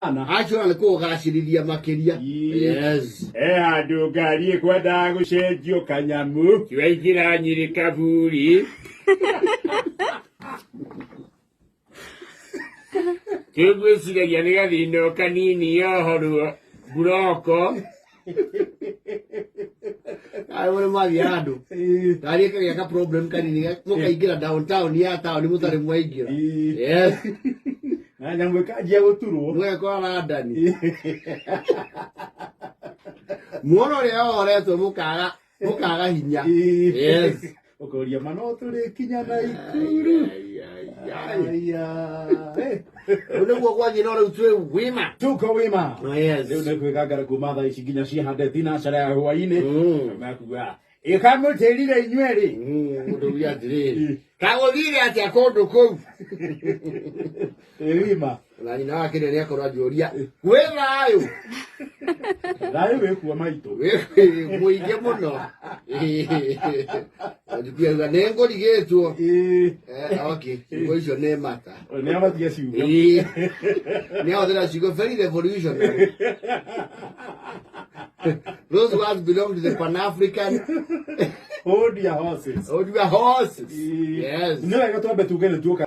Actually ko gaciriria makiria. Yes. Andu ngari kwenda gucenjio kanyamu kiwaingira nyiri kaburi. Kigwiciragia ni gathindo kanini yohorwo buroko. Wale mali andu. Ngari ikagia problem kanini mukaingira downtown ya town mutari mwaingira. Yes. Na nyamwe kajia guturwo. Mwe kwa radani. Muono leo oretwo mukaga hinya. Yes. Okoria mano tuli kinya na ikuru. Unegwo kwa jina ore utwe wima. Tuko wima. Yes. Leo nekwikagara kumatha ici ginya ci hande thina cara ya hwaine. Makuga. Ikamutirire inyweri. Mundu wi atiriri. Kagothire atia kundu kou. Wima. Na nyina wake ni akorwo ajoria. Kwe thayo. Thayo wekuwa maito. Muinge muno. Ndipia ga nengo ligetwo. Okay. Ngo icio ne mata. Ne amatia ciugo. Ne other ciugo very revolutionary. Those words belong to the Pan-African. Hold your horses. Hold your horses. Yes. Ndio gatwa betugene tuoka.